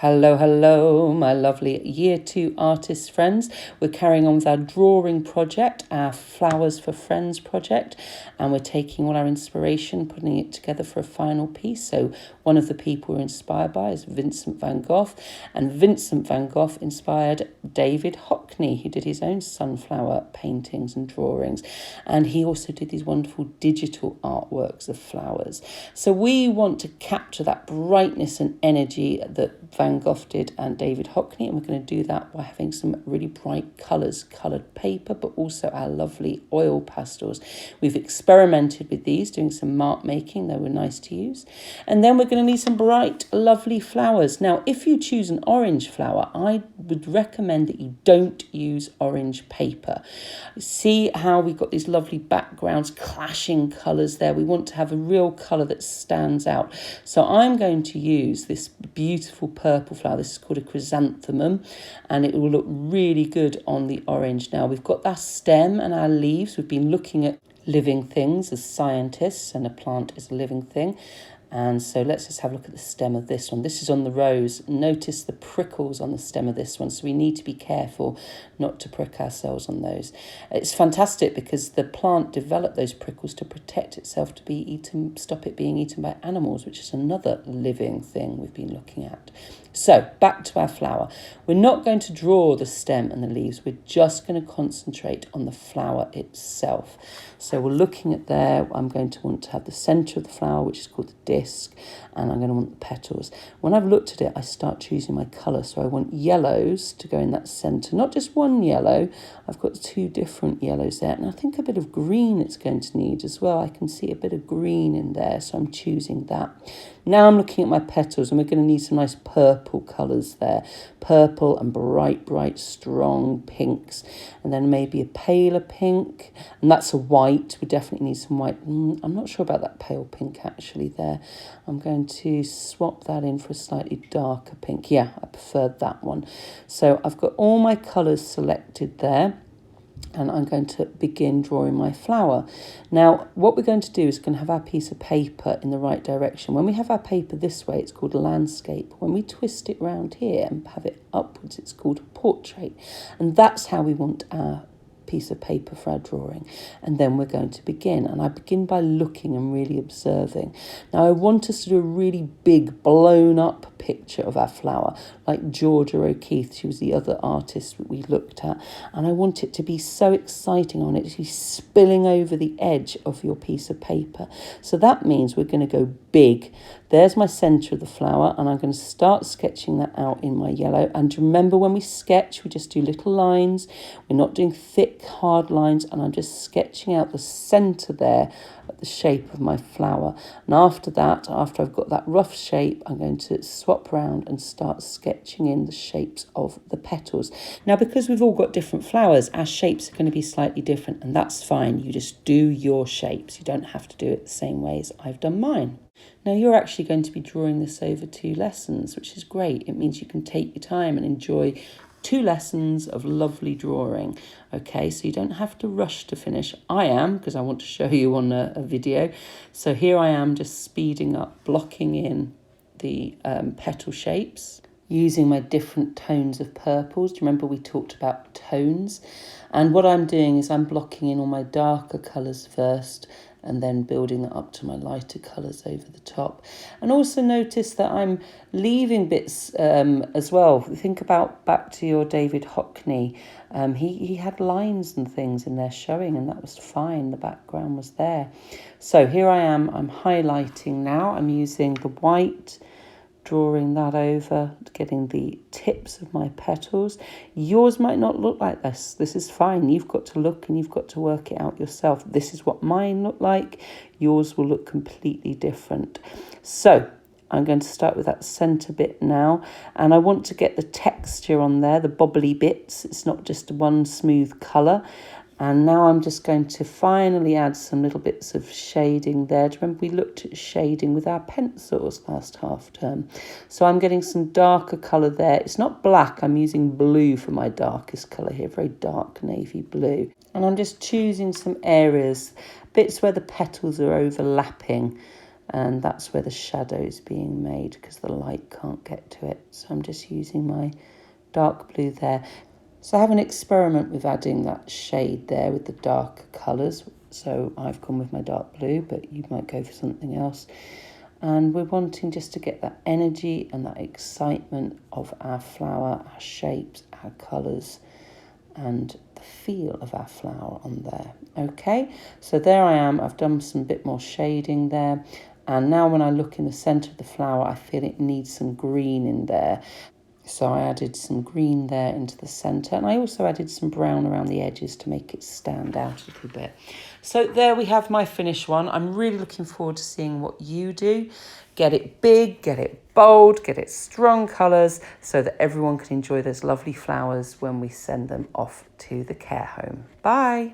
Hello, hello, my lovely Year 2 artist friends. We're carrying on with our drawing project, our Flowers for Friends project, and we're taking all our inspiration, putting it together for a final piece. So one of the people we're inspired by is Vincent van Gogh, and Vincent van Gogh inspired David Hockney, who did his own sunflower paintings and drawings, and he also did these wonderful digital artworks of flowers. So we want to capture that brightness and energy that Van Gogh did and David Hockney, and we're going to do that by having some really bright colours, coloured paper, but also our lovely oil pastels. We've experimented with these, doing some mark making. They were nice to use. And then we're going to need some bright, lovely flowers. Now, if you choose an orange flower, I would recommend that you don't use orange paper. See how we've got these lovely backgrounds, clashing colours there. We want to have a real colour that stands out. So I'm going to use this beautiful purple flower. This is called a chrysanthemum, and it will look really good on the orange. Now, we've got that stem and our leaves. We've been looking at living things as scientists, and a plant is a living thing. And so let's just have a look at the stem of this one. This is on the rose. Notice the prickles on the stem of this one. So we need to be careful not to prick ourselves on those. It's fantastic because the plant developed those prickles to protect itself, to be eaten, stop it being eaten by animals, which is another living thing we've been looking at. So back to our flower. We're not going to draw the stem and the leaves. We're just going to concentrate on the flower itself. So we're looking at there. I'm going to want to have the centre of the flower, which is called the disc, and I'm going to want the petals. When I've looked at it, I start choosing my colour. So I want yellows to go in that centre, not just one yellow. I've got two different yellows there, and I think a bit of green it's going to need as well. I can see a bit of green in there, so I'm choosing that. Now I'm looking at my petals, and we're going to need some nice purple colours there. Purple and bright, bright, strong pinks. And then maybe a paler pink. And that's a white. We definitely need some white. I'm not sure about that pale pink actually there. I'm going to swap that in for a slightly darker pink. Yeah, I preferred that one. So I've got all my colours selected there. And I'm going to begin drawing my flower. Now, what we're going to do is going to have our piece of paper in the right direction. When we have our paper this way, it's called landscape. When we twist it round here and have it upwards, it's called portrait. And that's how we want our piece of paper for our drawing. And then we're going to begin, and I begin by looking and really observing. Now I want us to do a really big blown up picture of our flower, like Georgia O'Keeffe. She was the other artist that we looked at, and I want it to be so exciting. I want it to be spilling over the edge of your piece of paper. So that means we're going to go big. There's my centre of the flower, and I'm going to start sketching that out in my yellow. And remember, when we sketch, we just do little lines. We're not doing thick, hard lines, and I'm just sketching out the centre there at the shape of my flower. And after that, after I've got that rough shape, I'm going to swap around and start sketching in the shapes of the petals. Now, because we've all got different flowers, our shapes are going to be slightly different, and that's fine. You just do your shapes. You don't have to do it the same way as I've done mine. Now, you're actually going to be drawing this over 2 lessons, which is great. It means you can take your time and enjoy 2 lessons of lovely drawing. Okay, so you don't have to rush to finish. I am, because I want to show you on a video. So here I am just speeding up, blocking in the petal shapes, using my different tones of purples. Do you remember we talked about tones? And what I'm doing is I'm blocking in all my darker colours first, and then building that up to my lighter colours over the top. And also notice that I'm leaving bits as well. Think about back to your David Hockney. He had lines and things in there showing, and that was fine. The background was there. So here I am, I'm highlighting now. I'm using the white, drawing that over, getting the tips of my petals. Yours might not look like this. This is fine. You've got to look and you've got to work it out yourself. This is what mine look like. Yours will look completely different. So I'm going to start with that centre bit now, and I want to get the texture on there, the bobbly bits. It's not just one smooth colour. And now I'm just going to finally add some little bits of shading there. Do you remember we looked at shading with our pencils last half term? So I'm getting some darker colour there. It's not black, I'm using blue for my darkest colour here, very dark navy blue. And I'm just choosing some areas, bits where the petals are overlapping. And that's where the shadow's being made because the light can't get to it. So I'm just using my dark blue there. So I have an experiment with adding that shade there with the darker colours. So I've gone with my dark blue, but you might go for something else. And we're wanting just to get that energy and that excitement of our flower, our shapes, our colours, and the feel of our flower on there. Okay, so there I am. I've done some bit more shading there. And now when I look in the centre of the flower, I feel it needs some green in there. So I added some green there into the centre, and I also added some brown around the edges to make it stand out a little bit. So there we have my finished one. I'm really looking forward to seeing what you do. Get it big, get it bold, get it strong colours so that everyone can enjoy those lovely flowers when we send them off to the care home. Bye.